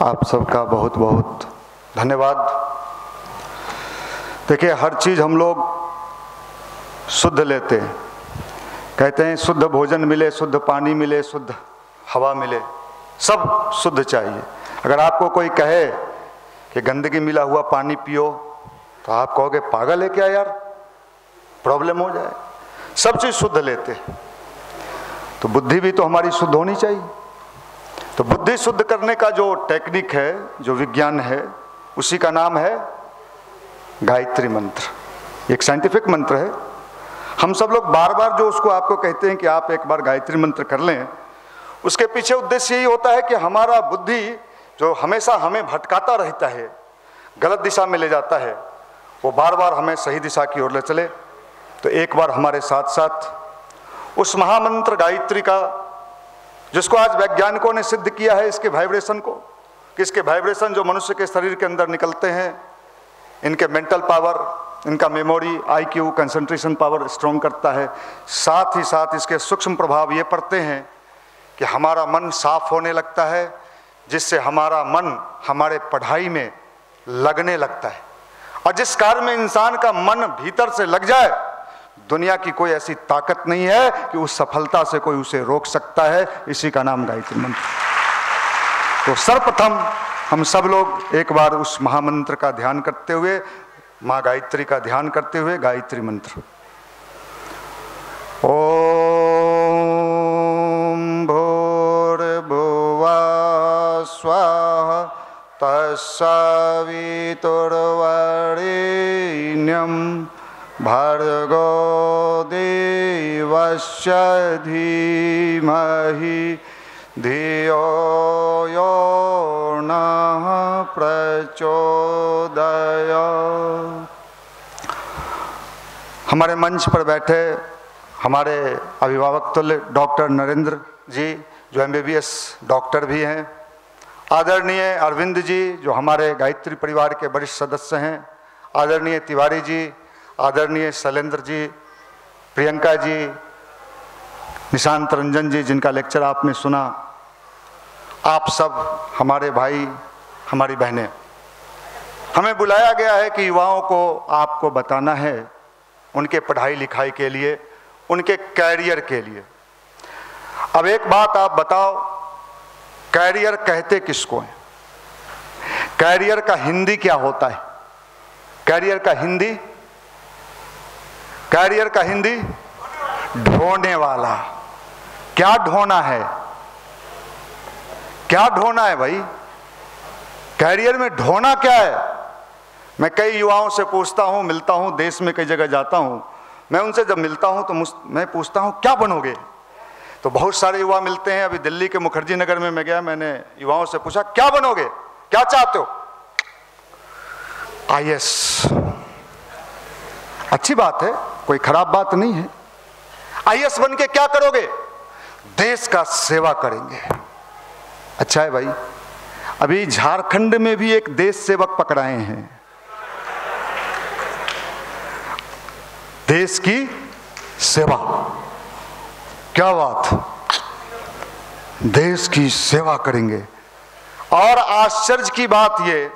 आप सबका बहुत बहुत धन्यवाद। देखिए, हर चीज़ हम लोग शुद्ध लेते हैं, कहते हैं शुद्ध भोजन मिले, शुद्ध पानी मिले, शुद्ध हवा मिले, सब शुद्ध चाहिए। अगर आपको कोई कहे कि गंदगी मिला हुआ पानी पियो तो आप कहोगे पागल है क्या यार, प्रॉब्लम हो जाए। सब चीज़ शुद्ध लेते हैं, तो बुद्धि भी तो हमारी शुद्ध होनी चाहिए। तो बुद्धि शुद्ध करने का जो टेक्निक है, जो विज्ञान है, उसी का नाम है गायत्री मंत्र। एक साइंटिफिक मंत्र है। हम सब लोग बार बार जो उसको आपको कहते हैं कि आप एक बार गायत्री मंत्र कर लें, उसके पीछे उद्देश्य यही होता है कि हमारा बुद्धि जो हमेशा हमें भटकाता रहता है, गलत दिशा में ले जाता है, वो बार बार हमें सही दिशा की ओर ले चले। तो एक बार हमारे साथ साथ उस महामंत्र गायत्री का, जिसको आज वैज्ञानिकों ने सिद्ध किया है, इसके वाइब्रेशन को, कि इसके वाइब्रेशन जो मनुष्य के शरीर के अंदर निकलते हैं, इनके मेंटल पावर, इनका memory, IQ, concentration power strong करता है। साथ ही साथ इसके सूक्ष्म प्रभाव ये पड़ते हैं कि हमारा मन साफ होने लगता है, जिससे हमारा मन हमारे पढ़ाई में लगने लगता है। और जिस कार्य में इंसान का मन भीतर से लग जाए, दुनिया की कोई ऐसी ताकत नहीं है कि उस सफलता से कोई उसे रोक सकता है। इसी का नाम गायत्री मंत्र। तो सर्वप्रथम हम सब लोग एक बार उस महामंत्र का ध्यान करते हुए, माँ गायत्री का ध्यान करते हुए गायत्री मंत्र। ओम भूर्भुवः स्वः तत्सवितुर्वरेण्यं भर्गो देवस्य धीमहि धियो यो नः प्रचोदयात्। हमारे मंच पर बैठे हमारे अभिभावक तुल्य डॉक्टर नरेंद्र जी, जो MBBS डॉक्टर भी हैं, आदरणीय अरविंद जी, जो हमारे गायत्री परिवार के वरिष्ठ सदस्य हैं, आदरणीय तिवारी जी, आदरणीय शैलेंद्र जी, प्रियंका जी, निशांत रंजन जी, जिनका लेक्चर आपने सुना, आप सब हमारे भाई, हमारी बहनें, हमें बुलाया गया है कि युवाओं को आपको बताना है उनके पढ़ाई लिखाई के लिए, उनके कैरियर के लिए। अब एक बात आप बताओ, कैरियर कहते किसको है? कैरियर का हिंदी क्या होता है? कैरियर का हिंदी, कैरियर का हिंदी ढोने वाला। क्या ढोना है? क्या ढोना है भाई? कैरियर में ढोना क्या है? मैं कई युवाओं से पूछता हूं, मिलता हूं, देश में कई जगह जाता हूं, मैं उनसे जब मिलता हूं तो मैं पूछता हूं क्या बनोगे? तो बहुत सारे युवा मिलते हैं। अभी दिल्ली के मुखर्जी नगर में मैं गया, मैंने युवाओं से पूछा क्या बनोगे, क्या चाहते हो? IAS। अच्छी बात है, कोई खराब बात नहीं है। IAS बन के क्या करोगे? देश का सेवा करेंगे। अच्छा है भाई। अभी झारखंड में भी एक देश सेवक पकड़ाए हैं, देश की सेवा। क्या बात, देश की सेवा करेंगे। और आश्चर्य की बात ये,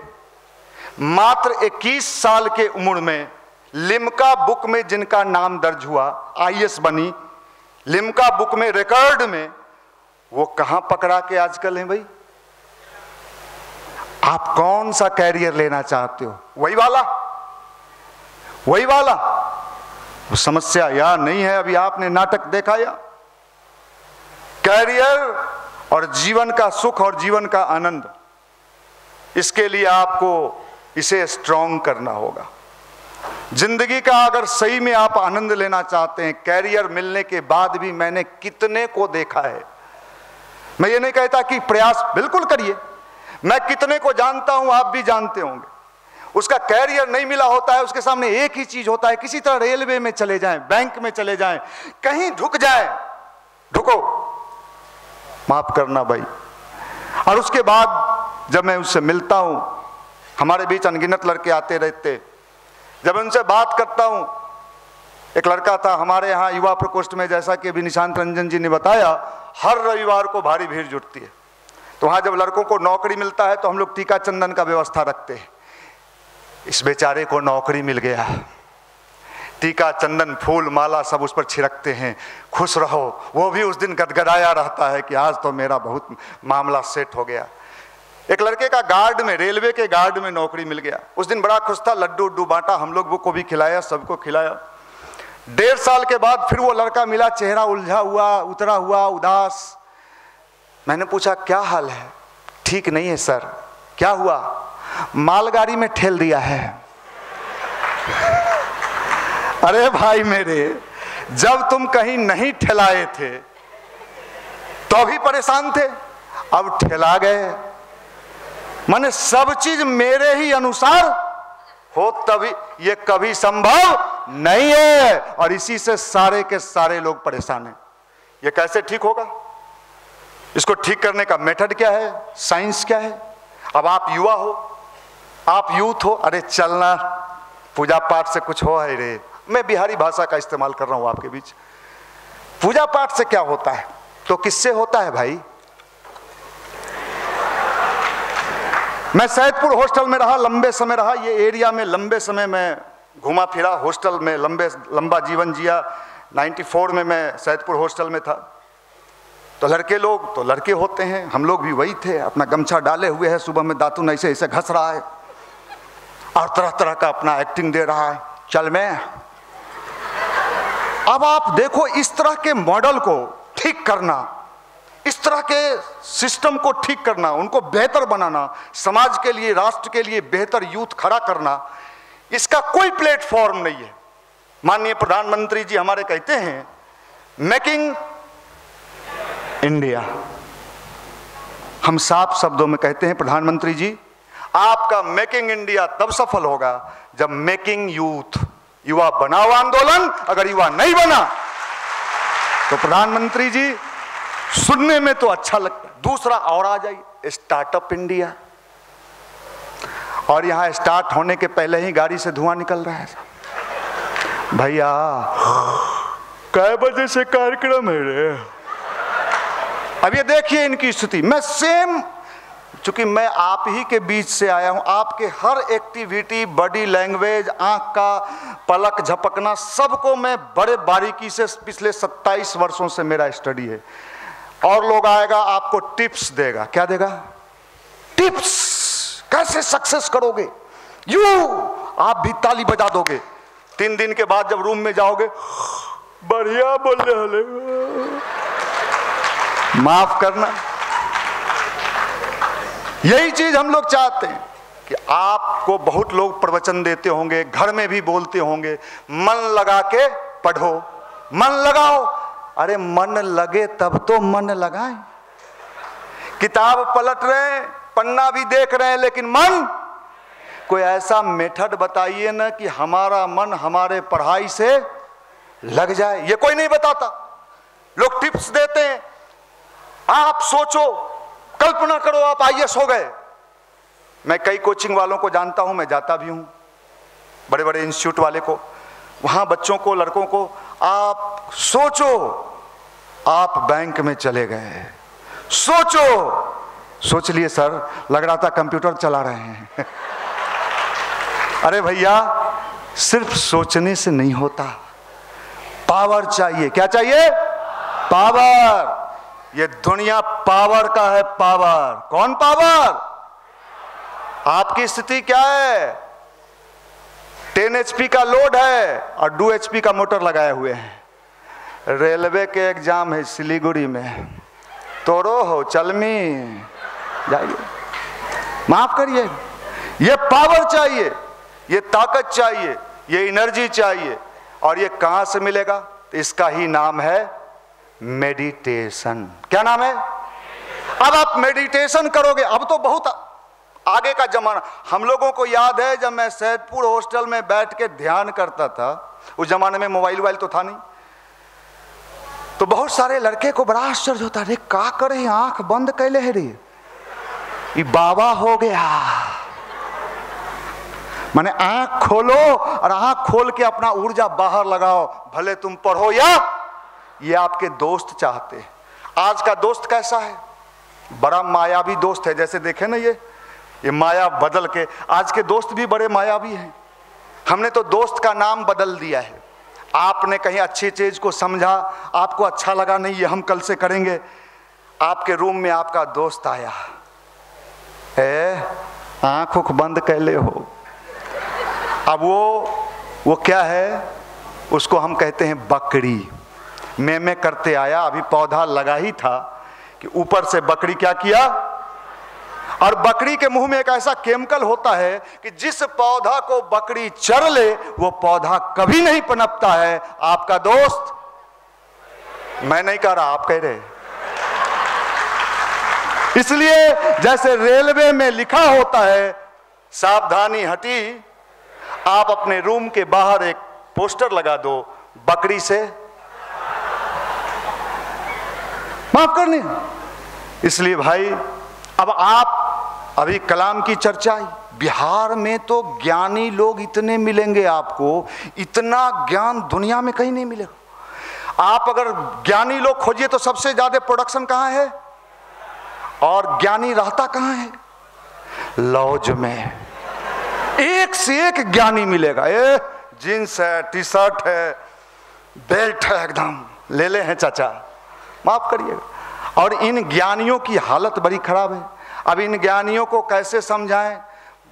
मात्र 21 साल के उम्र में लिम्का बुक में जिनका नाम दर्ज हुआ, IAS बनी, लिम्का बुक में, रिकॉर्ड में, वो कहां पकड़ा के आजकल हैं भाई? आप कौन सा कैरियर लेना चाहते हो? वही वाला, वही वाला। वो समस्या या नहीं है? अभी आपने नाटक देखा या? कैरियर और जीवन का सुख और जीवन का आनंद, इसके लिए आपको इसे स्ट्रॉन्ग करना होगा। जिंदगी का अगर सही में आप आनंद लेना चाहते हैं, कैरियर मिलने के बाद भी मैंने कितने को देखा है, मैं ये नहीं कहता कि प्रयास बिल्कुल करिए, मैं कितने को जानता हूं, आप भी जानते होंगे, उसका कैरियर नहीं मिला होता है, उसके सामने एक ही चीज होता है, किसी तरह रेलवे में चले जाएं, बैंक में चले जाएं, कहीं ढुक जाएं, ढुको, माफ करना भाई। और उसके बाद जब मैं उससे मिलता हूं, हमारे बीच अनगिनत लड़के आते रहते, जब मैं उनसे बात करता हूं, एक लड़का था हमारे यहाँ युवा प्रकोष्ठ में, जैसा कि अभी निशांत रंजन जी ने बताया, हर रविवार को भारी भीड़ जुटती है। तो वहाँ जब लड़कों को नौकरी मिलता है तो हम लोग टीका चंदन का व्यवस्था रखते हैं। इस बेचारे को नौकरी मिल गया, टीका चंदन फूल माला सब उस पर छिड़कते हैं, खुश रहो। वो भी उस दिन गदगदाया रहता है कि आज तो मेरा बहुत मामला सेट हो गया। एक लड़के का गार्ड में, रेलवे के गार्ड में नौकरी मिल गया। उस दिन बड़ा खुश था, लड्डू उड्डू बांटा, हम लोग वो को भी खिलाया, सबको खिलाया। 1.5 साल के बाद फिर वो लड़का मिला, चेहरा उलझा हुआ, उतरा हुआ, उदास। मैंने पूछा क्या हाल है? ठीक नहीं है सर। क्या हुआ? मालगाड़ी में ठेल दिया है। अरे भाई मेरे, जब तुम कहीं नहीं ठेलाए थे तो भी परेशान थे, अब ठेला गए। माने सब चीज मेरे ही अनुसार हो तभी, ये कभी संभव नहीं है। और इसी से सारे के सारे लोग परेशान हैं। ये कैसे ठीक होगा? इसको ठीक करने का मेथड क्या है? साइंस क्या है? अब आप युवा हो, आप यूथ हो, अरे चलना, पूजा पाठ से कुछ हो है रे। मैं बिहारी भाषा का इस्तेमाल कर रहा हूं आपके बीच। पूजा पाठ से क्या होता है? तो किससे होता है भाई? मैं सैदपुर हॉस्टल में रहा, लंबे समय रहा। ये एरिया में लंबे समय मैं घुमा फिरा, हॉस्टल में लंबा जीवन जिया। 94 में मैं सैदपुर हॉस्टल में था। तो लड़के लोग तो लड़के होते हैं, हम लोग भी वही थे। अपना गमछा डाले हुए है, सुबह में दातुन ऐसे ऐसे घस रहा है और तरह तरह का अपना एक्टिंग दे रहा है, चल मैं। अब आप देखो, इस तरह के मॉडल को ठीक करना, इस तरह के सिस्टम को ठीक करना, उनको बेहतर बनाना, समाज के लिए, राष्ट्र के लिए बेहतर यूथ खड़ा करना, इसका कोई प्लेटफॉर्म नहीं है। माननीय प्रधानमंत्री जी हमारे कहते हैं मेकिंग इंडिया। हम साफ शब्दों में कहते हैं प्रधानमंत्री जी, आपका मेकिंग इंडिया तब सफल होगा जब मेकिंग यूथ, युवा बनाओ आंदोलन, अगर युवा नहीं बना तो प्रधानमंत्री जी सुनने में तो अच्छा लगता है। दूसरा और आ जाइए, स्टार्टअप इंडिया। और यहां स्टार्ट होने के पहले ही गाड़ी से धुआं निकल रहा है। भैया कै बजे से कार्यक्रम है रे? अब ये देखिए इनकी स्थिति। मैं सेम, चूंकि मैं आप ही के बीच से आया हूं, आपके हर एक्टिविटी, बॉडी लैंग्वेज, आंख का पलक झपकना, सबको मैं बड़े बारीकी से, पिछले 27 वर्षों से मेरा स्टडी है। और लोग आएगा आपको टिप्स देगा। क्या देगा? टिप्स, कैसे सक्सेस करोगे। आप भी ताली बजा दोगे। 3 दिन के बाद जब रूम में जाओगे, बढ़िया बोल रहे, माफ करना। यही चीज हम लोग चाहते हैं कि आपको बहुत लोग प्रवचन देते होंगे, घर में भी बोलते होंगे, मन लगा के पढ़ो, मन लगाओ। अरे मन लगे तब तो मन लगाएं। किताब पलट रहे हैं, पन्ना भी देख रहे हैं, लेकिन मन, कोई ऐसा मेथड बताइए ना कि हमारा मन हमारे पढ़ाई से लग जाए। ये कोई नहीं बताता। लोग टिप्स देते हैं, आप सोचो, कल्पना करो आप IAS हो गए। मैं कई कोचिंग वालों को जानता हूं, मैं जाता भी हूं, बड़े बड़े इंस्टीट्यूट वाले को। वहां बच्चों को, लड़कों को, आप सोचो आप बैंक में चले गए, सोच लिए सर, लग रहा था कंप्यूटर चला रहे हैं। अरे भैया, सिर्फ सोचने से नहीं होता, पावर चाहिए। क्या चाहिए? पावर। ये दुनिया पावर का है, पावर। कौन पावर? आपकी स्थिति क्या है? 10 HP का लोड है और 2 HP का मोटर लगाए हुए हैं। रेलवे के एग्जाम है सिलीगुड़ी में, तोड़ो हो चलमी जाइए, माफ करिए। ये पावर चाहिए, ये ताकत चाहिए, ये एनर्जी चाहिए। और ये कहां से मिलेगा? तो इसका ही नाम है मेडिटेशन। क्या नाम है? अब आप मेडिटेशन करोगे। अब तो बहुत आगे का जमाना। हम लोगों को याद है जब मैं सैदपुर हॉस्टल में बैठ के ध्यान करता था, उस जमाने में मोबाइल तो था नहीं, तो बहुत सारे लड़के को बड़ा आश्चर्य होता, अरे का करे, आंख बंद कैले है रे, ये बाबा हो गया। माने आंख खोलो और आंख खोल के अपना ऊर्जा बाहर लगाओ, भले तुम पढ़ो या ये आपके दोस्त चाहते हैं। आज का दोस्त कैसा है? बड़ा मायावी दोस्त है। जैसे देखे ना ये माया बदल के, आज के दोस्त भी बड़े मायावी हैं। हमने तो दोस्त का नाम बदल दिया है। आपने कहीं अच्छी चीज को समझा, आपको अच्छा लगा, नहीं ये हम कल से करेंगे, आपके रूम में आपका दोस्त आया, आंख उख बंद कैले हो। अब वो क्या है, उसको हम कहते हैं बकरी। मैं करते आया, अभी पौधा लगा ही था कि ऊपर से बकरी क्या किया, और बकरी के मुंह में एक ऐसा केमिकल होता है कि जिस पौधा को बकरी चर ले वो पौधा कभी नहीं पनपता है। आपका दोस्त, मैं नहीं कह रहा, आप कह रहे। इसलिए जैसे रेलवे में लिखा होता है सावधानी हटी, आप अपने रूम के बाहर एक पोस्टर लगा दो, बकरी से माफ करने। इसलिए भाई, अब आप अभी कलाम की चर्चा, बिहार में तो ज्ञानी लोग इतने मिलेंगे आपको, इतना ज्ञान दुनिया में कहीं नहीं मिलेगा। आप अगर ज्ञानी लोग खोजिए तो सबसे ज्यादा प्रोडक्शन कहां है, और ज्ञानी रहता कहां है, लॉज में। एक से एक ज्ञानी मिलेगा। जींस है, टी शर्ट है, बेल्ट है, एकदम ले ले हैं चाचा, माफ करिएगा। और इन ज्ञानियों की हालत बड़ी खराब है। अब इन ज्ञानियों को कैसे समझाएं।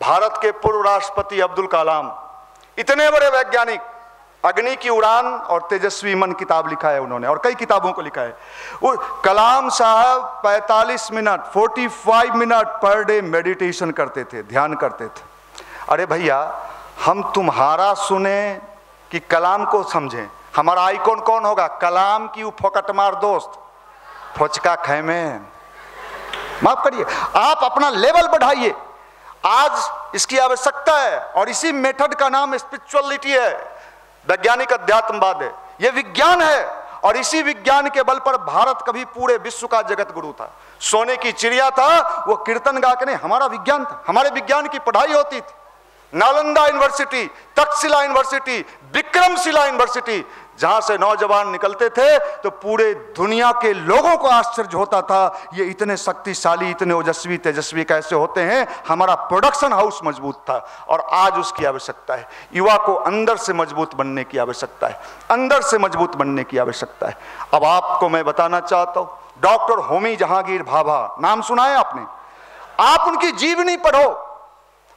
भारत के पूर्व राष्ट्रपति अब्दुल कलाम, इतने बड़े वैज्ञानिक, अग्नि की उड़ान और तेजस्वी मन किताब लिखा है उन्होंने, और कई किताबों को लिखा है। वो कलाम साहब 45 minute 45 minute per day meditation करते थे, ध्यान करते थे। अरे भैया, हम तुम्हारा सुने कि कलाम को समझें? हमारा आइकॉन कौन होगा? कलाम की फोकटमार दोस्त फोचका खैमे। माफ करिए, आप अपना लेवल बढ़ाइए। आज इसकी आवश्यकता है, और इसी मेथड का नाम स्पिरिचुअलिटी है, वैज्ञानिक अध्यात्मवाद है। यह विज्ञान है, और इसी विज्ञान के बल पर भारत कभी पूरे विश्व का जगत गुरु था। सोने की चिड़िया था, वो कीर्तन गा के नहीं, हमारा विज्ञान था। हमारे विज्ञान की पढ़ाई होती थी। Nalanda university, Takshashila university, Vikramshila university, जहां से नौजवान निकलते थे तो पूरे दुनिया के लोगों को आश्चर्य होता था, ये इतने शक्तिशाली, इतने ओजस्वी तेजस्वी कैसे होते हैं। हमारा प्रोडक्शन हाउस मजबूत था, और आज उसकी आवश्यकता है। युवा को अंदर से मजबूत बनने की आवश्यकता है, अंदर से मजबूत बनने की आवश्यकता है। अब आपको मैं बताना चाहता हूं, डॉक्टर होमी जहांगीर भाभा, नाम सुना है आपने? आप उनकी जीवनी पढ़ो।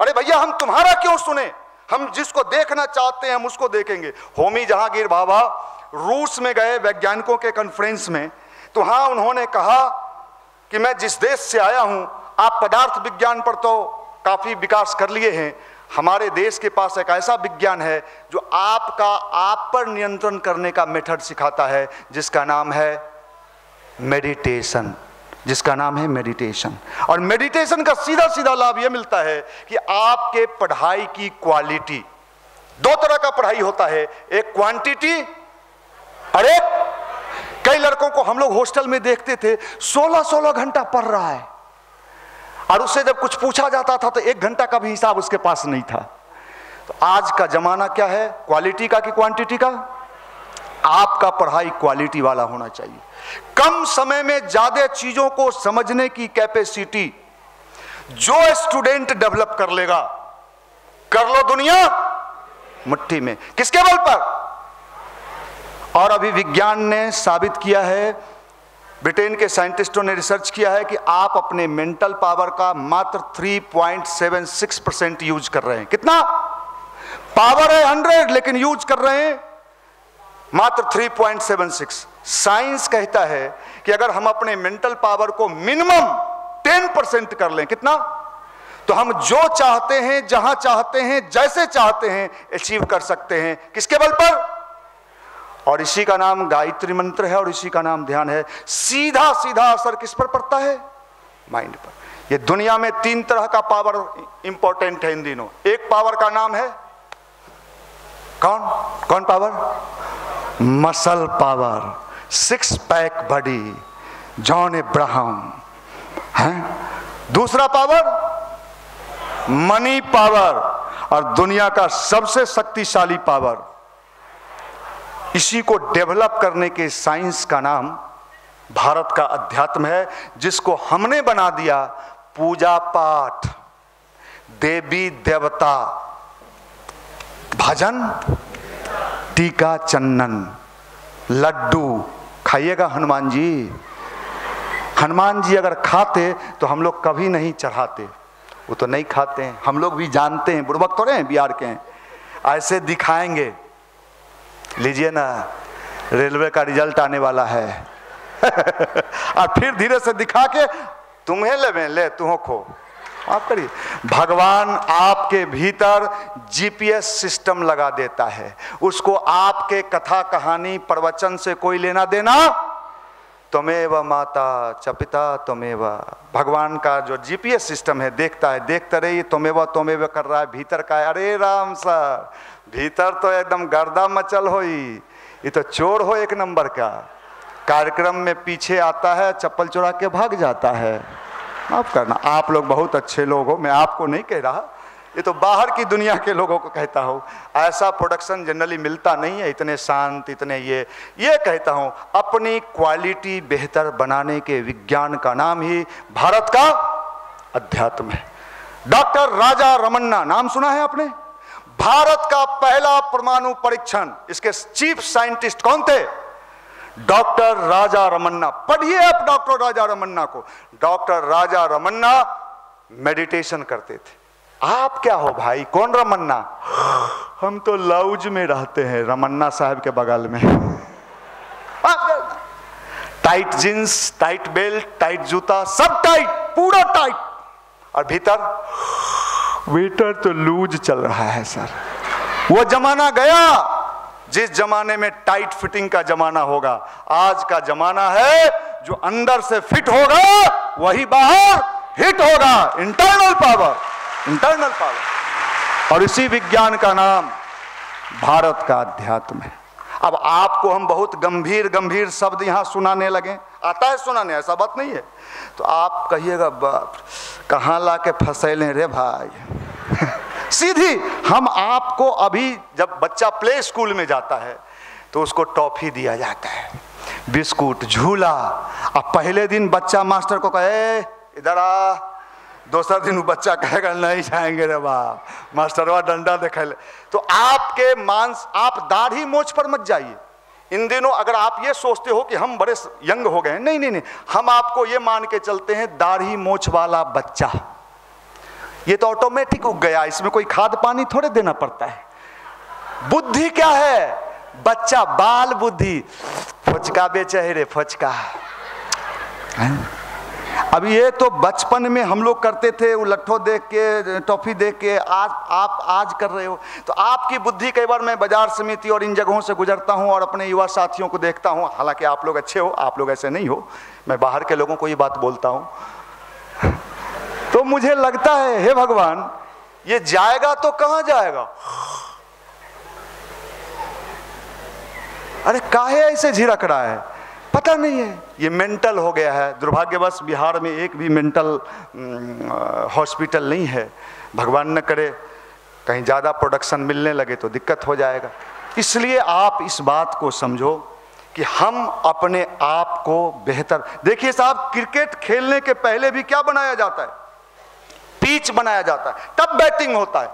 अरे भैया, हम तुम्हारा क्यों सुने? हम जिसको देखना चाहते हैं हम उसको देखेंगे। होमी जहांगीर भाभा रूस में गए वैज्ञानिकों के कॉन्फ्रेंस में, तो वहां उन्होंने कहा कि मैं जिस देश से आया हूं, आप पदार्थ विज्ञान पर तो काफी विकास कर लिए हैं, हमारे देश के पास एक ऐसा विज्ञान है जो आपका आप पर नियंत्रण करने का मेथड सिखाता है, जिसका नाम है मेडिटेशन। जिसका नाम है मेडिटेशन। और मेडिटेशन का सीधा सीधा लाभ यह मिलता है कि आपके पढ़ाई की क्वालिटी, दो तरह का पढ़ाई होता है, एक क्वांटिटी और एक, कई लड़कों को हम लोग हॉस्टल में देखते थे 16-16 घंटा पढ़ रहा है, और उससे जब कुछ पूछा जाता था तो 1 घंटा का भी हिसाब उसके पास नहीं था। तो आज का जमाना क्या है, क्वालिटी का कि क्वांटिटी का? आपका पढ़ाई क्वालिटी वाला होना चाहिए। कम समय में ज्यादा चीजों को समझने की कैपेसिटी जो स्टूडेंट डेवलप कर लेगा, कर लो दुनिया मुट्ठी में। किसके बल पर? और अभी विज्ञान ने साबित किया है, ब्रिटेन के साइंटिस्टों ने रिसर्च किया है कि आप अपने मेंटल पावर का मात्र 3.76% यूज कर रहे हैं। कितना पावर है? 100, लेकिन यूज कर रहे हैं मात्र 3.76। साइंस कहता है कि अगर हम अपने मेंटल पावर को मिनिमम 10% कर लें, कितना, तो हम जो चाहते हैं, जहां चाहते हैं, जैसे चाहते हैं अचीव कर सकते हैं। किसके बल पर? और इसी का नाम गायत्री मंत्र है, और इसी का नाम ध्यान है। सीधा सीधा असर किस पर पड़ता है? माइंड पर। ये दुनिया में 3 तरह का पावर इंपॉर्टेंट है इन दिनों। एक पावर का नाम है कौन power? Muscle power, 6 pack body, John Abraham है। दूसरा पावर मनी पावर, और दुनिया का सबसे शक्तिशाली पावर, इसी को डेवलप करने के साइंस का नाम भारत का अध्यात्म है, जिसको हमने बना दिया पूजा पाठ, देवी देवता, भजन, टीका चंदन, लड्डू। खाइएगा हनुमान जी। हनुमान जी अगर खाते तो हम लोग कभी नहीं चढ़ाते, वो तो नहीं खाते हैं। हम लोग भी जानते हैं, बुड़बक थोड़े हैं, बिहार के हैं। ऐसे दिखाएंगे, लीजिए ना रेलवे का रिजल्ट आने वाला है और फिर धीरे से दिखा के तुम्हें ले तुम खो, आप करिए। भगवान आपके भीतर जीपीएस सिस्टम लगा देता है, उसको आपके कथा कहानी प्रवचन से कोई लेना देना। त्वमेव माता च पिता त्वमेव, भगवान का जो जीपीएस सिस्टम है देखता है, देखते रहिए त्वमेव त्वमेव कर रहा है, भीतर का है। अरे राम सर, भीतर तो एकदम गर्दा मचल होई, ये तो चोर हो एक नंबर का। कार्यक्रम में पीछे आता है, चप्पल चुरा के भाग जाता है। माफ करना, आप लोग बहुत अच्छे लोग हो, मैं आपको नहीं कह रहा, ये तो बाहर की दुनिया के लोगों को कहता हूँ। ऐसा प्रोडक्शन जनरली मिलता नहीं है, इतने शांत, इतने ये कहता हूँ। अपनी क्वालिटी बेहतर बनाने के विज्ञान का नाम ही भारत का अध्यात्म है। डॉक्टर राजा रमन्ना, नाम सुना है आपने? भारत का पहला परमाणु परीक्षण, इसके चीफ साइंटिस्ट कौन थे? डॉक्टर राजा रमन्ना। पढ़िए आप डॉक्टर राजा रमन्ना को। डॉक्टर राजा रमन्ना मेडिटेशन करते थे। आप क्या हो भाई, कौन रमन्ना? हम तो लाउज में रहते हैं, रमन्ना साहब के बगल में। Tight jeans, tight belt, tight जूता, सब टाइट, पूरा टाइट, और भीतर तो लूज चल रहा है सर। वो जमाना गया जिस जमाने में टाइट फिटिंग का जमाना होगा। आज का जमाना है जो अंदर से फिट होगा वही बाहर हिट होगा। Internal power, internal power. और इसी विज्ञान का नाम भारत का अध्यात्म है। अब आपको हम बहुत गंभीर गंभीर शब्द यहां सुनाने लगे, आता है सुनाने, ऐसा बात नहीं है, तो आप कहिएगा बाप कहां लाके फंसेले रे भाई। सीधी हम आपको, अभी जब बच्चा प्ले स्कूल में जाता है तो उसको टॉफी दिया जाता है, बिस्कुट, झूला। अब पहले दिन बच्चा मास्टर को कहे इधर आ, दूसरा दिन वो बच्चा कहेगा नहीं जाएंगे रे बाप, मास्टरवा डंडा दिखा ले। तो आपके मांस, आप दाढ़ी मोछ पर मत जाइए इन दिनों। अगर आप ये सोचते हो कि हम बड़े यंग हो गए हैं, नहीं नहीं नहीं, हम आपको ये मान के चलते हैं दाढ़ी मोछ वाला बच्चा ये तो ऑटोमेटिक उग गया, इसमें कोई खाद पानी थोड़े देना पड़ता है। बुद्धि क्या है? बच्चा बाल बुद्धि, फुचका बेचे है रे फुचका। अब ये तो बचपन में हम लोग करते थे, वो लट्ठो देख के, टॉफी देख के, आज आप आज कर रहे हो। तो आपकी बुद्धि, कई बार मैं बाजार समिति और इन जगहों से गुजरता हूं और अपने युवा साथियों को देखता हूं, हालांकि आप लोग अच्छे हो, आप लोग ऐसे नहीं हो, मैं बाहर के लोगों को ये बात बोलता हूं, तो मुझे लगता है हे भगवान ये जाएगा तो कहां जाएगा? अरे काहे ऐसे झिरक रहा है, पता नहीं है, ये मेंटल हो गया है। दुर्भाग्यवश बिहार में एक भी मेंटल हॉस्पिटल नहीं है। भगवान न करे कहीं ज़्यादा प्रोडक्शन मिलने लगे तो दिक्कत हो जाएगा। इसलिए आप इस बात को समझो कि हम अपने आप को बेहतर, देखिए साहब, क्रिकेट खेलने के पहले भी क्या बनाया जाता है? पिच बनाया जाता है, तब बैटिंग होता है।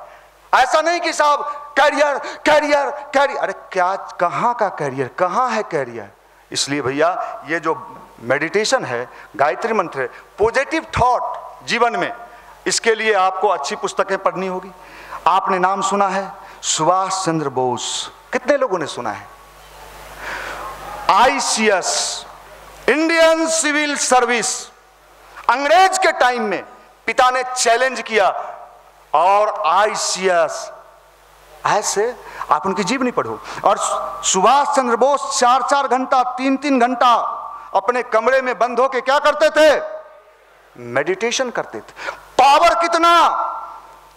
ऐसा नहीं कि साहब कैरियर कैरियर कैरियर, अरे क्या, कहाँ का कैरियर, कहाँ है कैरियर? इसलिए भैया ये जो मेडिटेशन है, गायत्री मंत्र है, पॉजिटिव थॉट जीवन में, इसके लिए आपको अच्छी पुस्तकें पढ़नी होगी। आपने नाम सुना है सुभाष चंद्र बोस, कितने लोगों ने सुना है? ICS, इंडियन सिविल सर्विस, अंग्रेज के टाइम में पिता ने चैलेंज किया और ICS, ऐसे आप उनकी जीवनी पढ़ो। और सुभाष चंद्र बोस 4-4 घंटा 3-3 घंटा अपने कमरे में बंद होकर क्या करते थे? मेडिटेशन करते थे। पावर कितना,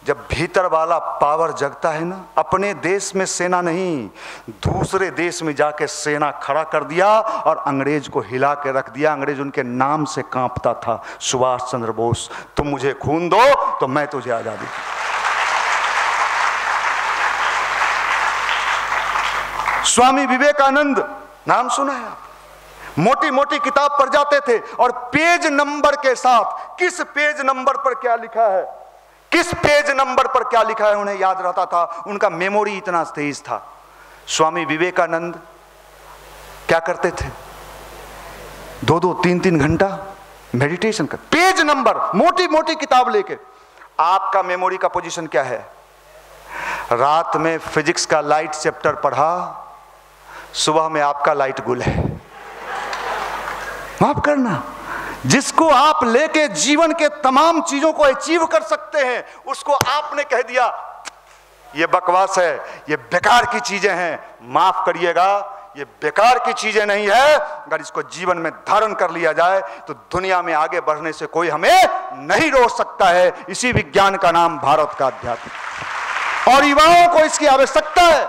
जब भीतर वाला पावर जगता है ना, अपने देश में सेना नहीं, दूसरे देश में जाके सेना खड़ा कर दिया और अंग्रेज को हिला के रख दिया। अंग्रेज उनके नाम से कांपता था, सुभाष चंद्र बोस, तुम मुझे खून दो तो मैं तुझे आजादी। स्वामी विवेकानंद, नाम सुना है आप? मोटी मोटी किताब पढ़ जाते थे और पेज नंबर के साथ किस पेज नंबर पर क्या लिखा है, किस पेज नंबर पर क्या लिखा है उन्हें याद रहता था। उनका मेमोरी इतना तेज था। स्वामी विवेकानंद क्या करते थे, 2-2, 3-3 घंटा मेडिटेशन कर, पेज नंबर, मोटी मोटी किताब लेके। आपका मेमोरी का पोजीशन क्या है? रात में फिजिक्स का लाइट चैप्टर पढ़ा, सुबह में आपका लाइट गुल है। माफ करना, जिसको आप लेके जीवन के तमाम चीजों को अचीव कर सकते हैं, उसको आपने कह दिया ये बकवास है, ये बेकार की चीजें हैं। माफ करिएगा, ये बेकार की चीजें नहीं है। अगर इसको जीवन में धारण कर लिया जाए तो दुनिया में आगे बढ़ने से कोई हमें नहीं रोक सकता है। इसी विज्ञान का नाम भारत का अध्यात्म, और युवाओं को इसकी आवश्यकता है।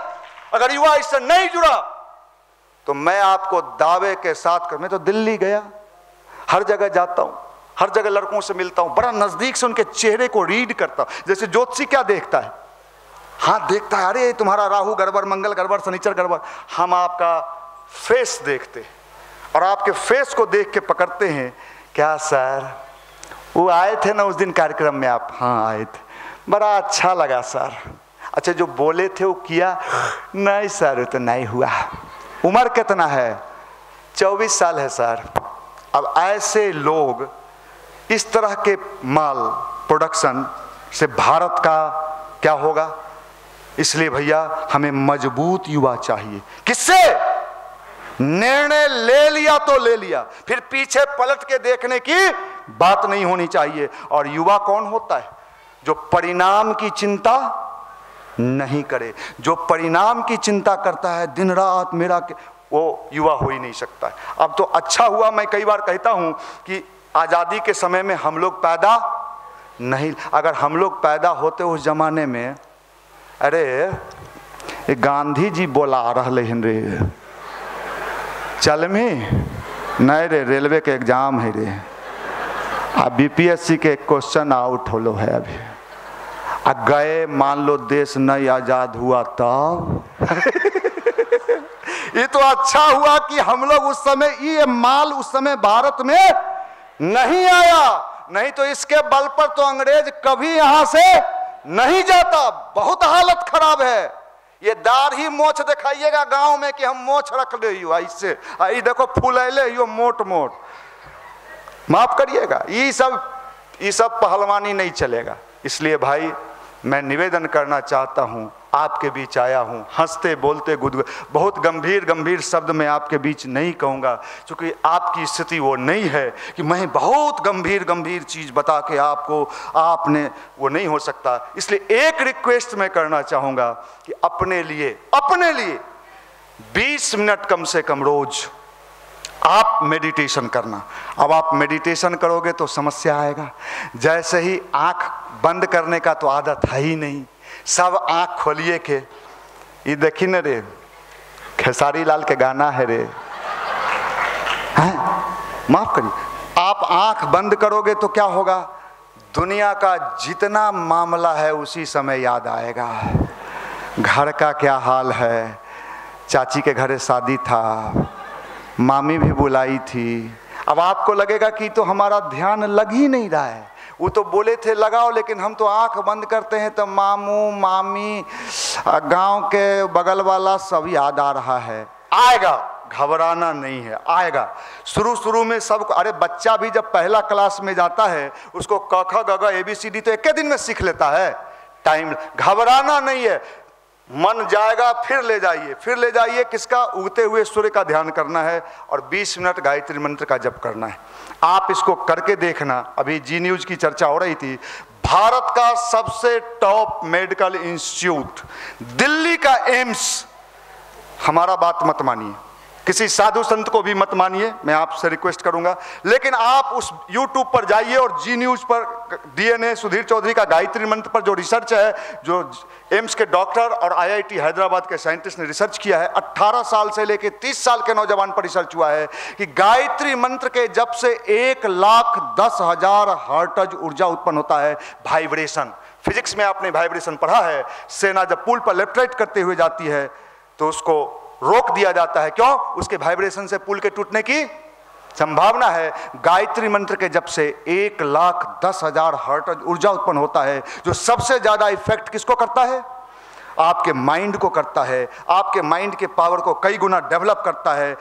अगर युवा इससे नहीं जुड़ा तो मैं आपको दावे के साथ मैं तो दिल्ली गया, हर जगह जाता हूं, हर जगह लड़कों से मिलता हूं, बड़ा नजदीक से उनके चेहरे को रीड करता हूं। जैसे ज्योतिषी क्या देखता है, हाँ देखता है, अरे तुम्हारा राहु गड़बड़, मंगल गड़बड़, शनिचर गड़बड़। हम आपका फेस देखते और आपके फेस को देख के पकड़ते हैं। क्या सर वो आए थे ना उस दिन कार्यक्रम में आप? हाँ आए थे, बड़ा अच्छा लगा सर। अच्छा जो बोले थे वो किया? नहीं सर वो तो नहीं हुआ। उम्र कितना है? 24 साल है सर। अब ऐसे लोग, इस तरह के माल प्रोडक्शन से भारत का क्या होगा? इसलिए भैया हमें मजबूत युवा चाहिए। किससे? निर्णय ले लिया तो ले लिया, फिर पीछे पलट के देखने की बात नहीं होनी चाहिए। और युवा कौन होता है? जो परिणाम की चिंता नहीं करे। जो परिणाम की चिंता करता है दिन रात मेरा, वो युवा हो ही नहीं सकता है। अब तो अच्छा हुआ, मैं कई बार कहता हूं कि आज़ादी के समय में हम लोग पैदा नहीं, अगर हम लोग पैदा होते उस जमाने में, अरे गांधी जी बोला रहे हैं रे, चल में नहीं रे, रेलवे के एग्जाम है रे, अब बीपीएससी के क्वेश्चन आउट हो लो है अभी, गए मान लो देश नहीं आजाद हुआ तब ये तो अच्छा हुआ कि हम लोग उस समय, ये माल उस समय भारत में नहीं आया, नहीं तो इसके बल पर तो अंग्रेज कभी यहां से नहीं जाता। बहुत हालत खराब है। ये दाढ़ी मोछ दिखाइएगा गांव में कि हम मोछ रख ले, इससे ये देखो फूलैले यो मोट मोट, माफ करिएगा, ये सब पहलवानी नहीं चलेगा। इसलिए भाई मैं निवेदन करना चाहता हूं, आपके बीच आया हूं, हंसते बोलते गुदगुद, बहुत गंभीर गंभीर शब्द मैं आपके बीच नहीं कहूंगा, क्योंकि आपकी स्थिति वो नहीं है कि मैं बहुत गंभीर गंभीर चीज बता के आपने वो नहीं हो सकता। इसलिए एक रिक्वेस्ट मैं करना चाहूंगा कि अपने लिए 20 मिनट कम से कम रोज आप मेडिटेशन करना। अब आप मेडिटेशन करोगे तो समस्या आएगा। जैसे ही आंख बंद करने का तो आदत है ही नहीं, सब आंख खोलिए के, ये देखी न रे, खेसारी लाल के गाना है रे, हैं? माफ करिए, आप आंख बंद करोगे तो क्या होगा? दुनिया का जितना मामला है उसी समय याद आएगा। घर का क्या हाल है, चाची के घर शादी था, मामी भी बुलाई थी। अब आपको लगेगा कि तो हमारा ध्यान लग ही नहीं रहा है, वो तो बोले थे लगाओ, लेकिन हम तो आंख बंद करते हैं तो मामू मामी गांव के बगल वाला सब याद आ रहा है। आएगा, घबराना नहीं है, आएगा। शुरू में सबको, अरे बच्चा भी जब पहला क्लास में जाता है उसको क ख ग घ ABCD तो एक दिन में सीख लेता है। टाइम, घबराना नहीं है, मन जाएगा फिर ले जाइए। किसका? उगते हुए सूर्य का ध्यान करना है और 20 मिनट गायत्री मंत्र का जप करना है। आप इसको करके देखना। अभी जी न्यूज की चर्चा हो रही थी, भारत का सबसे टॉप मेडिकल इंस्टीट्यूट दिल्ली का एम्स, हमारा बात मत मानिए, किसी साधु संत को भी मत मानिए, मैं आपसे रिक्वेस्ट करूंगा, लेकिन आप उस YouTube पर जाइए और जी न्यूज पर DNA सुधीर चौधरी का गायत्री मंत्र पर जो रिसर्च है, जो एम्स के डॉक्टर और IIT हैदराबाद के साइंटिस्ट ने रिसर्च किया है, 18 साल से लेकर 30 साल के नौजवान पर रिसर्च हुआ है कि गायत्री मंत्र के जब से 1,10,000 हर्ट्ज ऊर्जा उत्पन्न होता है, वाइब्रेशन। फिजिक्स में आपने वाइब्रेशन पढ़ा है। सेना जब पुल पर लेफ्ट राइट करते हुए जाती है तो उसको रोक दिया जाता है। क्यों? उसके वाइब्रेशन से पुल के टूटने की संभावना है। गायत्री मंत्र के जप से 1,10,000 हर्ट्ज ऊर्जा उत्पन्न होता है, जो सबसे ज्यादा इफेक्ट किसको करता है? आपके माइंड को करता है। आपके माइंड के पावर को कई गुना डेवलप करता है।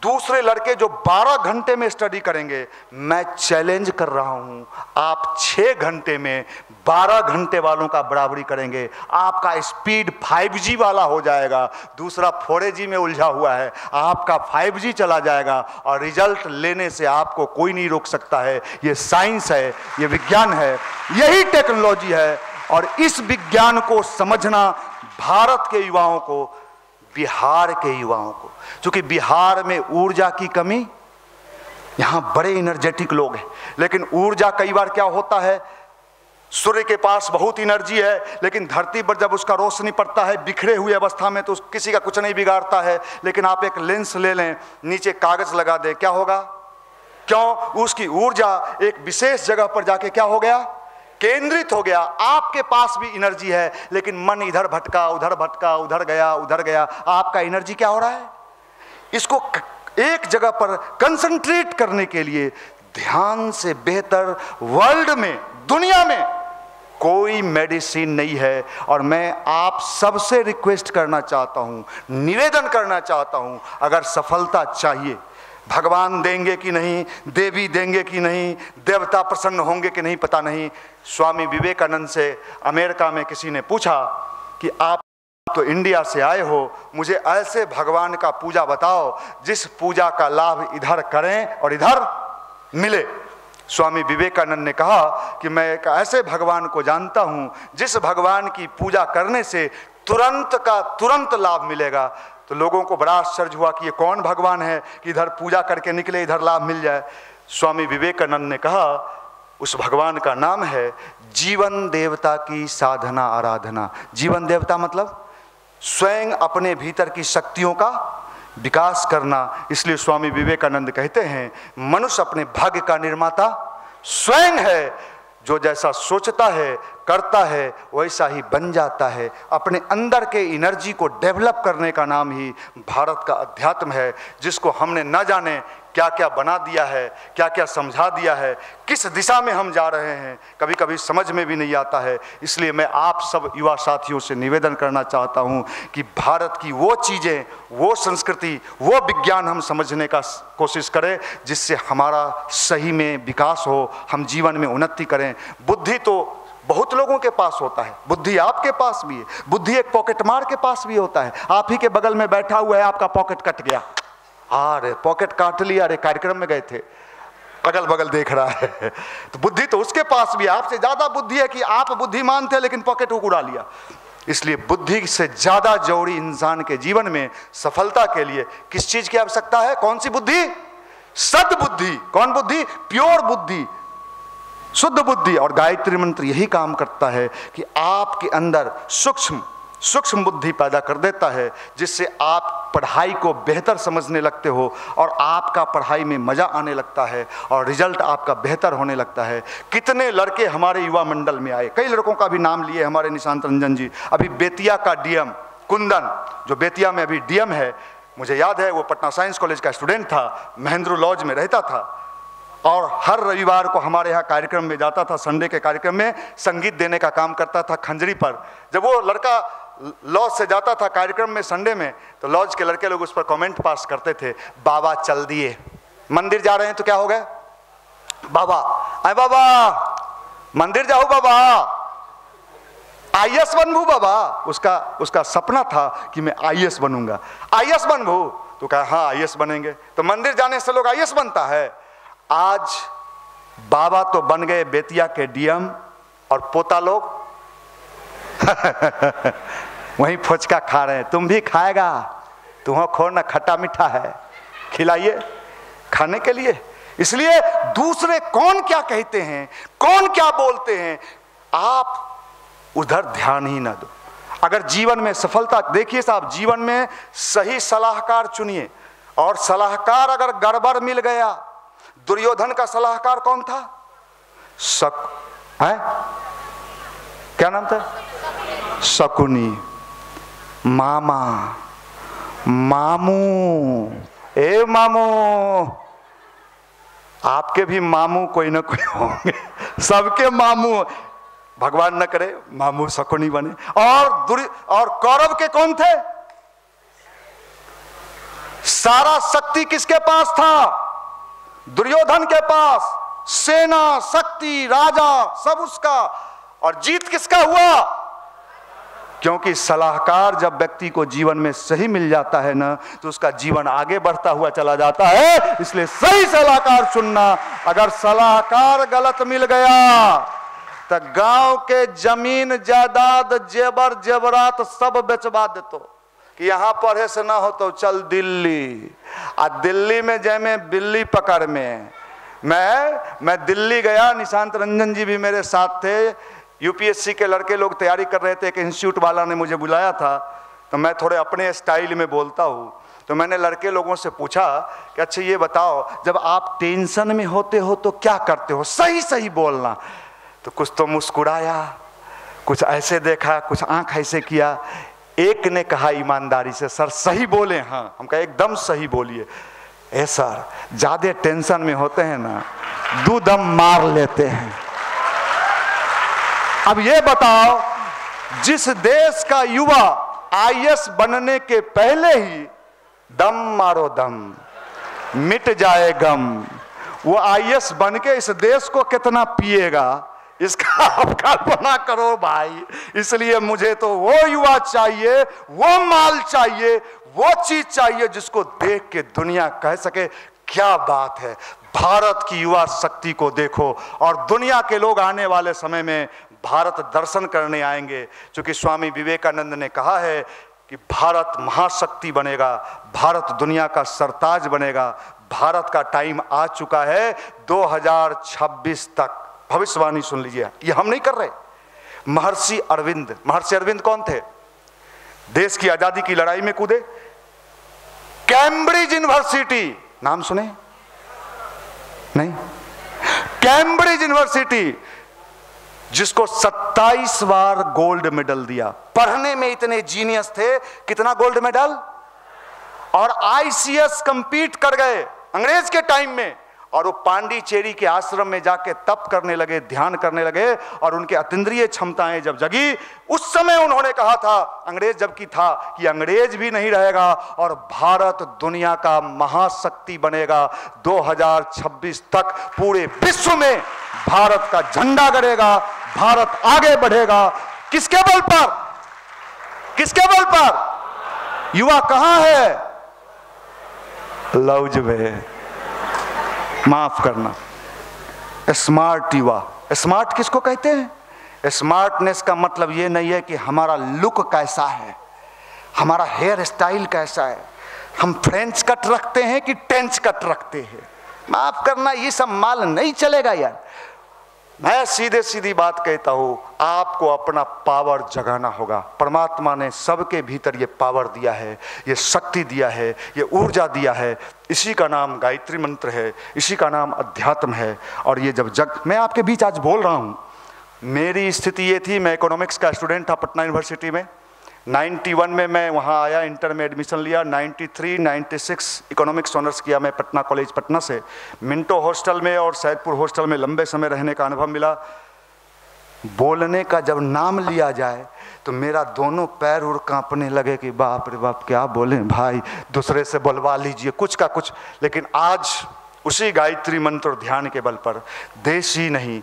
दूसरे लड़के जो 12 घंटे में स्टडी करेंगे, मैं चैलेंज कर रहा हूं, आप 6 घंटे में 12 घंटे वालों का बराबरी करेंगे। आपका स्पीड 5G वाला हो जाएगा। दूसरा 4G में उलझा हुआ है, आपका 5G चला जाएगा और रिजल्ट लेने से आपको कोई नहीं रोक सकता है। ये साइंस है, ये विज्ञान है, यही टेक्नोलॉजी है। और इस विज्ञान को समझना भारत के युवाओं को, बिहार के युवाओं को, क्योंकि बिहार में ऊर्जा की कमी, यहां बड़े एनर्जेटिक लोग हैं, लेकिन ऊर्जा कई बार क्या होता है, सूर्य के पास बहुत एनर्जी है, लेकिन धरती पर जब उसका रोशनी पड़ता है बिखरे हुए अवस्था में, तो किसी का कुछ नहीं बिगाड़ता है। लेकिन आप एक लेंस ले लें, नीचे कागज लगा दें, क्या होगा? क्यों? उसकी ऊर्जा एक विशेष जगह पर जाके क्या हो गया? केंद्रित हो गया। आपके पास भी एनर्जी है, लेकिन मन इधर भटका, उधर भटका, उधर गया, उधर गया। आपका एनर्जी क्या हो रहा है? इसको एक जगह पर कंसंट्रेट करने के लिए ध्यान से बेहतर वर्ल्ड में, दुनिया में कोई मेडिसिन नहीं है। और मैं आप सबसे रिक्वेस्ट करना चाहता हूं, निवेदन करना चाहता हूं, अगर सफलता चाहिए, भगवान देंगे कि नहीं, देवी देंगे कि नहीं, देवता प्रसन्न होंगे कि नहीं पता नहीं। स्वामी विवेकानंद से अमेरिका में किसी ने पूछा कि आप तो इंडिया से आए हो, मुझे ऐसे भगवान का पूजा बताओ जिस पूजा का लाभ इधर करें और इधर मिले। स्वामी विवेकानंद ने कहा कि मैं एक ऐसे भगवान को जानता हूं जिस भगवान की पूजा करने से तुरंत का तुरंत लाभ मिलेगा। तो लोगों को बड़ा आश्चर्य हुआ कि ये कौन भगवान है कि इधर पूजा करके निकले, इधर लाभ मिल जाए। स्वामी विवेकानंद ने कहा उस भगवान का नाम है जीवन देवता की साधना आराधना। जीवन देवता मतलब स्वयं अपने भीतर की शक्तियों का विकास करना। इसलिए स्वामी विवेकानंद कहते हैं मनुष्य अपने भाग्य का निर्माता स्वयं है। जो जैसा सोचता है, करता है, वैसा ही बन जाता है। अपने अंदर के एनर्जी को डेवलप करने का नाम ही भारत का अध्यात्म है, जिसको हमने न जाने क्या क्या बना दिया है, क्या क्या समझा दिया है, किस दिशा में हम जा रहे हैं, कभी कभी समझ में भी नहीं आता है। इसलिए मैं आप सब युवा साथियों से निवेदन करना चाहता हूं कि भारत की वो चीज़ें, वो संस्कृति, वो विज्ञान हम समझने का कोशिश करें जिससे हमारा सही में विकास हो, हम जीवन में उन्नति करें। बुद्धि तो बहुत लोगों के पास होता है, बुद्धि आपके पास भी है, बुद्धि एक पॉकेट मार के पास भी होता है। आप ही के बगल में बैठा हुआ है, आपका पॉकेट कट गया, अरे पॉकेट काट लिया, अरे कार्यक्रम में गए थे, अगल बगल देख रहा है, तो बुद्धि तो उसके पास भी है। आपसे ज्यादा बुद्धि है कि आप बुद्धिमान थे लेकिन पॉकेट उड़ा लिया। इसलिए बुद्धि से ज्यादा जरूरी इंसान के जीवन में सफलता के लिए किस चीज की आवश्यकता है? कौन सी बुद्धि? सद्बुद्धि। कौन बुद्धि? प्योर बुद्धि, शुद्ध बुद्धि। और गायत्री मंत्र यही काम करता है कि आपके अंदर सूक्ष्म बुद्धि पैदा कर देता है, जिससे आप पढ़ाई को बेहतर समझने लगते हो और आपका पढ़ाई में मज़ा आने लगता है और रिजल्ट आपका बेहतर होने लगता है। कितने लड़के हमारे युवा मंडल में आए, कई लड़कों का भी नाम लिए हमारे निशांत रंजन जी, अभी बेतिया का डीएम कुंदन, जो बेतिया में अभी डीएम है, मुझे याद है वो पटना साइंस कॉलेज का स्टूडेंट था, महेंद्र लॉज में रहता था और हर रविवार को हमारे यहाँ कार्यक्रम में जाता था, संडे के कार्यक्रम में संगीत देने का काम करता था खंजरी पर। जब वो लड़का लॉज से जाता था कार्यक्रम में संडे में, तो लॉज के लड़के लोग उस पर कमेंट पास करते थे, बाबा चल दिए, मंदिर जा रहे हैं तो क्या हो गए बाबा, अरे बाबा मंदिर जाओ बाबा, आईएएस बनूं बाबा। उसका सपना था कि मैं आईएएस बनूंगा। आईएएस बनूं तो कहा हाँ आईएएस बनेंगे। तो मंदिर जाने से लोग आईएएस बनता है। आज बाबा तो बन गए बेतिया के डीएम और पोता लोग वहीं फुचका खा रहे हैं। तुम भी खाएगा, तुम्हें खोना खट्टा मीठा है, खिलाइए खाने के लिए। इसलिए दूसरे कौन क्या कहते हैं, कौन क्या बोलते हैं, आप उधर ध्यान ही ना दो। अगर जीवन में सफलता, देखिए साहब, जीवन में सही सलाहकार चुनिए, और सलाहकार अगर गड़बड़ मिल गया, दुर्योधन का सलाहकार कौन था? क्या नाम था? शकुनी। मामा मामू, ए मामू, आपके भी मामू कोई ना कोई होंगे, सबके मामू, भगवान न करे मामू शकुनी बने। और कौरव के कौन थे? सारा शक्ति किसके पास था? दुर्योधन के पास, सेना, शक्ति, राजा सब उसका, और जीत किसका हुआ? क्योंकि सलाहकार जब व्यक्ति को जीवन में सही मिल जाता है ना, तो उसका जीवन आगे बढ़ता हुआ चला जाता है। इसलिए सही सलाहकार चुनना। अगर सलाहकार गलत मिल गया तो गांव के जमीन जायदाद जेबर जेवरात सब बेचवा देतो कि यहां पढ़े से ना हो तो चल दिल्ली। आ दिल्ली में जय में बिल्ली पकड़ में मैं दिल्ली गया, निशांत रंजन जी भी मेरे साथ थे। यूपीएससी के लड़के लोग तैयारी कर रहे थे, एक इंस्टीट्यूट वाला ने मुझे बुलाया था, तो मैं थोड़े अपने स्टाइल में बोलता हूँ। तो मैंने लड़के लोगों से पूछा कि अच्छा ये बताओ, जब आप टेंशन में होते हो तो क्या करते हो? सही सही बोलना। तो कुछ तो मुस्कुराया, कुछ ऐसे देखा, कुछ आंख ऐसे किया। एक ने कहा ईमानदारी से, सर सही बोले? हाँ। हम कहा एकदम सही बोलिए। ए सर, ज्यादा टेंशन में होते हैं ना, दो दम मार लेते हैं। अब ये बताओ, जिस देश का युवा आईएएस बनने के पहले ही दम मारो दम, मिट जाए गम, वो आईएएस बन के इस देश को कितना पिएगा, इसका आप कल्पना करो भाई। इसलिए मुझे तो वो युवा चाहिए, वो माल चाहिए, वो चीज चाहिए जिसको देख के दुनिया कह सके क्या बात है। भारत की युवा शक्ति को देखो, और दुनिया के लोग आने वाले समय में भारत दर्शन करने आएंगे। क्योंकि स्वामी विवेकानंद ने कहा है कि भारत महाशक्ति बनेगा, भारत दुनिया का सरताज बनेगा। भारत का टाइम आ चुका है 2026 तक। भविष्यवाणी सुन लीजिए, ये हम नहीं कर रहे। महर्षि अरविंद कौन थे? देश की आजादी की लड़ाई में कूदे। कैम्ब्रिज यूनिवर्सिटी नाम सुने? नहीं। कैम्ब्रिज यूनिवर्सिटी जिसको 27 बार गोल्ड मेडल दिया, पढ़ने में इतने जीनियस थे। कितना गोल्ड मेडल? और आईसीएस कंपीट कर गए अंग्रेज के टाइम में, और वो पांडिचेरी के आश्रम में जाके तप करने लगे, ध्यान करने लगे, और उनके अतीन्द्रिय क्षमताएं जब जगी, उस समय उन्होंने कहा था, अंग्रेज जबकि था, कि अंग्रेज भी नहीं रहेगा और भारत दुनिया का महाशक्ति बनेगा। 2026 तक पूरे विश्व में भारत का झंडा गड़ेगा, भारत आगे बढ़ेगा। किसके बल पर? किसके बल पर? युवा कहां है? लौज में, माफ करना, स्मार्ट युवा। स्मार्ट किसको कहते हैं? स्मार्टनेस का मतलब ये नहीं है कि हमारा लुक कैसा है, हमारा हेयर स्टाइल कैसा है, हम फ्रेंच कट रखते हैं कि टेंच कट रखते हैं। माफ करना, ये सब माल नहीं चलेगा यार। मैं सीधे सीधी बात कहता हूं, आपको अपना पावर जगाना होगा। परमात्मा ने सबके भीतर ये पावर दिया है, ये शक्ति दिया है, ये ऊर्जा दिया है। इसी का नाम गायत्री मंत्र है, इसी का नाम अध्यात्म है। और ये जब मैं आपके बीच आज बोल रहा हूं, मेरी स्थिति ये थी, मैं इकोनॉमिक्स का स्टूडेंट था पटना यूनिवर्सिटी में। 91 में मैं वहाँ आया, इंटर में एडमिशन लिया। 93, 96 इकोनॉमिक्स ऑनर्स किया मैं पटना कॉलेज पटना से। मिंटो हॉस्टल में और सैदपुर हॉस्टल में लंबे समय रहने का अनुभव मिला। बोलने का जब नाम लिया जाए तो मेरा दोनों पैर उड़ कांपने लगे कि बाप रे बाप, क्या बोलें भाई, दूसरे से बुलवा लीजिए कुछ का कुछ। लेकिन आज उसी गायत्री मंत्र ध्यान के बल पर, देश ही नहीं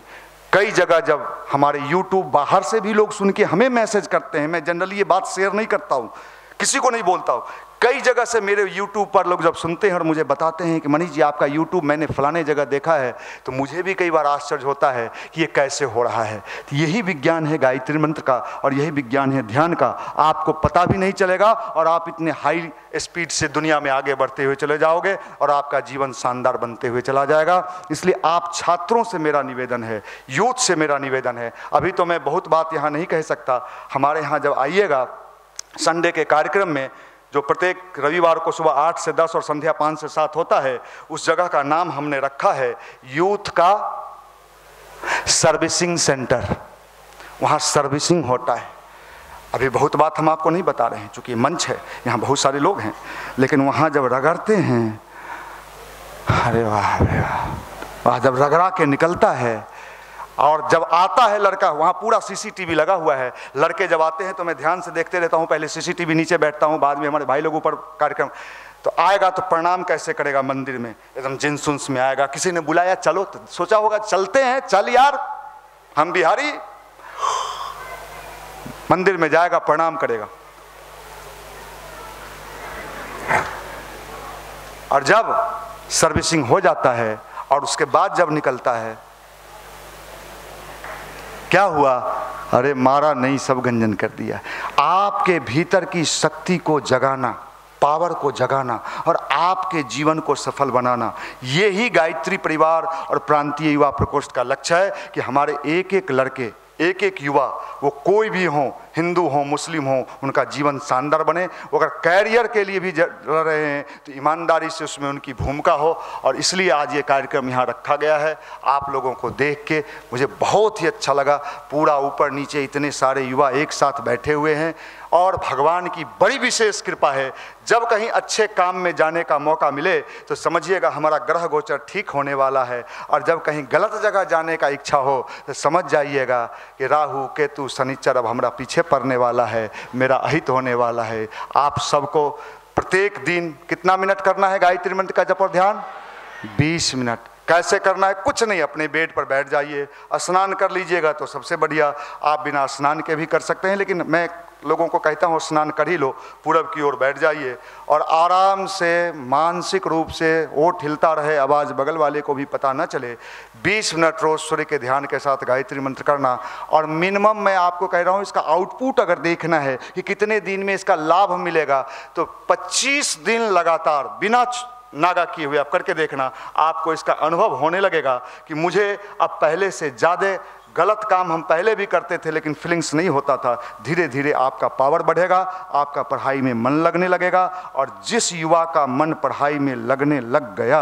कई जगह जब हमारे YouTube बाहर से भी लोग सुन के हमें मैसेज करते हैं, मैं जनरली ये बात शेयर नहीं करता हूँ, किसी को नहीं बोलता हूँ, कई जगह से मेरे YouTube पर लोग जब सुनते हैं और मुझे बताते हैं कि मनीष जी आपका YouTube मैंने फलाने जगह देखा है, तो मुझे भी कई बार आश्चर्य होता है कि ये कैसे हो रहा है। तो यही विज्ञान है गायत्री मंत्र का, और यही विज्ञान है ध्यान का। आपको पता भी नहीं चलेगा और आप इतने हाई स्पीड से दुनिया में आगे बढ़ते हुए चले जाओगे और आपका जीवन शानदार बनते हुए चला जाएगा। इसलिए आप छात्रों से मेरा निवेदन है, यूथ से मेरा निवेदन है। अभी तो मैं बहुत बात यहाँ नहीं कह सकता। हमारे यहाँ जब आइएगा संडे के कार्यक्रम में, जो प्रत्येक रविवार को सुबह 8 से 10 और संध्या 5 से 7 होता है, उस जगह का नाम हमने रखा है यूथ का सर्विसिंग सेंटर। वहाँ सर्विसिंग होता है। अभी बहुत बात हम आपको नहीं बता रहे हैं क्योंकि मंच है, यहाँ बहुत सारे लोग हैं, लेकिन वहाँ जब रगड़ते हैं, अरे वाह अरे वाह, वहाँ जब रगड़ा के निकलता है और जब आता है लड़का, वहाँ पूरा सीसीटीवी लगा हुआ है, लड़के जब आते हैं तो मैं ध्यान से देखते रहता हूँ, पहले सीसीटीवी नीचे बैठता हूँ, बाद में हमारे भाई लोग ऊपर कार्यक्रम, तो आएगा तो प्रणाम कैसे करेगा मंदिर में, एकदम जिन्स उन्स में आएगा, किसी ने बुलाया चलो, तो सोचा होगा चलते हैं, चल यार हम बिहारी, मंदिर में जाएगा प्रणाम करेगा। और जब सर्विसिंग हो जाता है और उसके बाद जब निकलता है, क्या हुआ, अरे मारा नहीं सब गंजन कर दिया। आपके भीतर की शक्ति को जगाना, पावर को जगाना और आपके जीवन को सफल बनाना, ये ही गायत्री परिवार और प्रांतीय युवा प्रकोष्ठ का लक्ष्य है कि हमारे एक एक लड़के, एक एक युवा, वो कोई भी हो, हिंदू हो मुस्लिम हो, उनका जीवन शानदार बने। वो अगर कैरियर के लिए भी लड़ रहे हैं तो ईमानदारी से उसमें उनकी भूमिका हो, और इसलिए आज ये कार्यक्रम यहाँ रखा गया है। आप लोगों को देख के मुझे बहुत ही अच्छा लगा, पूरा ऊपर नीचे इतने सारे युवा एक साथ बैठे हुए हैं, और भगवान की बड़ी विशेष कृपा है, जब कहीं अच्छे काम में जाने का मौका मिले तो समझिएगा हमारा ग्रह गोचर ठीक होने वाला है, और जब कहीं गलत जगह जाने का इच्छा हो तो समझ जाइएगा कि राहु केतु शनिचर अब हमारा पीछे पड़ने वाला है, मेरा अहित होने वाला है। आप सबको प्रत्येक दिन कितना मिनट करना है गायत्री मंत्र का जप और ध्यान? 20 मिनट। कैसे करना है? कुछ नहीं, अपने बेड पर बैठ जाइए, स्नान कर लीजिएगा तो सबसे बढ़िया, आप बिना स्नान के भी कर सकते हैं, लेकिन मैं लोगों को कहता हूँ स्नान कर ही लो, पूरब की ओर बैठ जाइए और आराम से मानसिक रूप से ओठ हिलता रहे, आवाज़ बगल वाले को भी पता न चले। 20 मिनट रोज सूर्य के ध्यान के साथ गायत्री मंत्र करना, और मिनिमम मैं आपको कह रहा हूँ इसका आउटपुट अगर देखना है कि कितने दिन में इसका लाभ मिलेगा, तो 25 दिन लगातार बिना नागा किए हुए आप करके देखना, आपको इसका अनुभव होने लगेगा कि मुझे अब पहले से ज़्यादा गलत काम हम पहले भी करते थे लेकिन फीलिंग्स नहीं होता था। धीरे धीरे आपका पावर बढ़ेगा, आपका पढ़ाई में मन लगने लगेगा, और जिस युवा का मन पढ़ाई में लगने लग गया,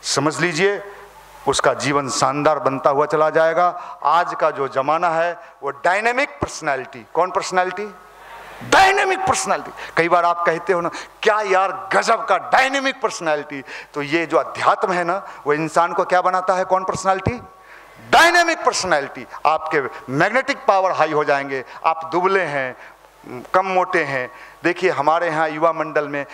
समझ लीजिए उसका जीवन शानदार बनता हुआ चला जाएगा। आज का जो जमाना है वो डायनेमिक पर्सनैलिटी, कौन पर्सनैलिटी? Dynamic personality. कई बार आप कहते हो ना, क्या यार गजब का डायनेमिक पर्सनैलिटी, तो ये जो अध्यात्म है ना, वो इंसान को क्या बनाता है? कौन पर्सनैलिटी? Dynamic personality. आपके मैग्नेटिक पावर हाई हो जाएंगे। आप दुबले हैं, कम मोटे हैं, देखिए हमारे यहाँ युवा मंडल में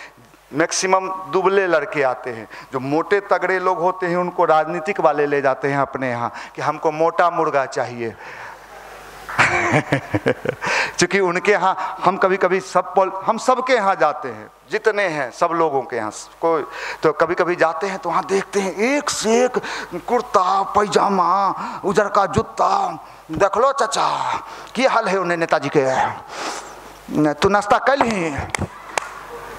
मैक्सिमम दुबले लड़के आते हैं, जो मोटे तगड़े लोग होते हैं उनको राजनीतिक वाले ले जाते हैं अपने यहाँ कि हमको मोटा मुर्गा चाहिए क्योंकि उनके यहाँ हम कभी कभी हम सबके यहाँ जाते हैं, जितने हैं सब लोगों के यहाँ कोई, तो कभी कभी जाते हैं तो वहाँ देखते हैं एक से एक कुर्ता पैजामा, उजर का जूता, देख लो चाचा की हाल है उन्हें नेताजी के, तू नाश्ता कर ली।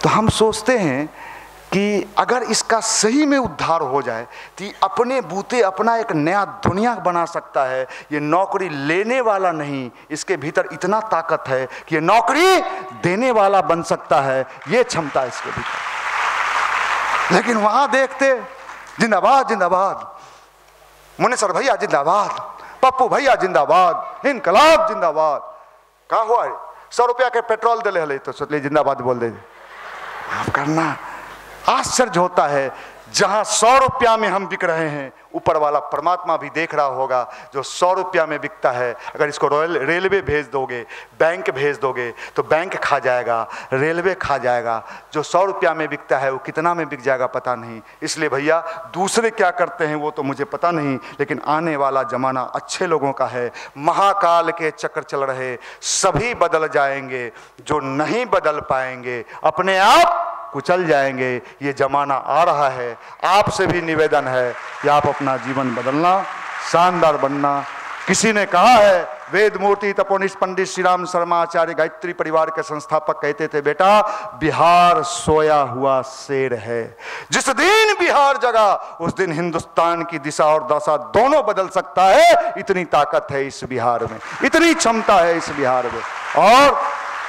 तो हम सोचते हैं कि अगर इसका सही में उद्धार हो जाए तो अपने बूते अपना एक नया दुनिया बना सकता है। ये नौकरी लेने वाला नहीं, इसके भीतर इतना ताकत है कि ये नौकरी देने वाला बन सकता है, ये क्षमता इसके भीतर। लेकिन वहां देखते जिंदाबाद जिंदाबाद, मुनेसर भैया जिंदाबाद, पप्पू भैया जिंदाबाद, इनकलाब जिंदाबाद। कहा हुआ है 100 रुपया के पेट्रोल दिले हले तो सोच ले जिंदाबाद बोल दे। आप करना आश्चर्य होता है, जहां 100 रुपया में हम बिक रहे हैं, ऊपर वाला परमात्मा भी देख रहा होगा जो 100 रुपया में बिकता है। अगर इसको रेलवे भेज दोगे, बैंक भेज दोगे तो बैंक खा जाएगा, रेलवे खा जाएगा। जो 100 रुपया में बिकता है वो कितना में बिक जाएगा पता नहीं। इसलिए भैया दूसरे क्या करते हैं वो तो मुझे पता नहीं, लेकिन आने वाला जमाना अच्छे लोगों का है। महाकाल के चक्र चल रहे, सभी बदल जाएंगे, जो नहीं बदल पाएंगे अपने आप कुचल जाएंगे। ये जमाना आ रहा है, आपसे भी निवेदन है कि आप अपना जीवन बदलना, शानदार बनना। किसी ने कहा है, वेद मूर्ति तपोनिष्ठ पंडित श्री राम शर्मा आचार्य गायत्री परिवार के संस्थापक कहते थे, बेटा बिहार सोया हुआ शेर है, जिस दिन बिहार जगा उस दिन हिंदुस्तान की दिशा और दशा दोनों बदल सकता है। इतनी ताकत है इस बिहार में, इतनी क्षमता है इस बिहार में। और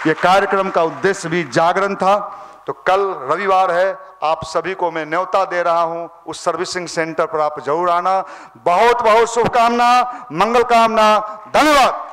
ये कार्यक्रम का उद्देश्य भी जागरण था। तो कल रविवार है, आप सभी को मैं न्योता दे रहा हूं, उस सर्विसिंग सेंटर पर आप जरूर आना। बहुत बहुत शुभकामना, मंगल कामना, धन्यवाद।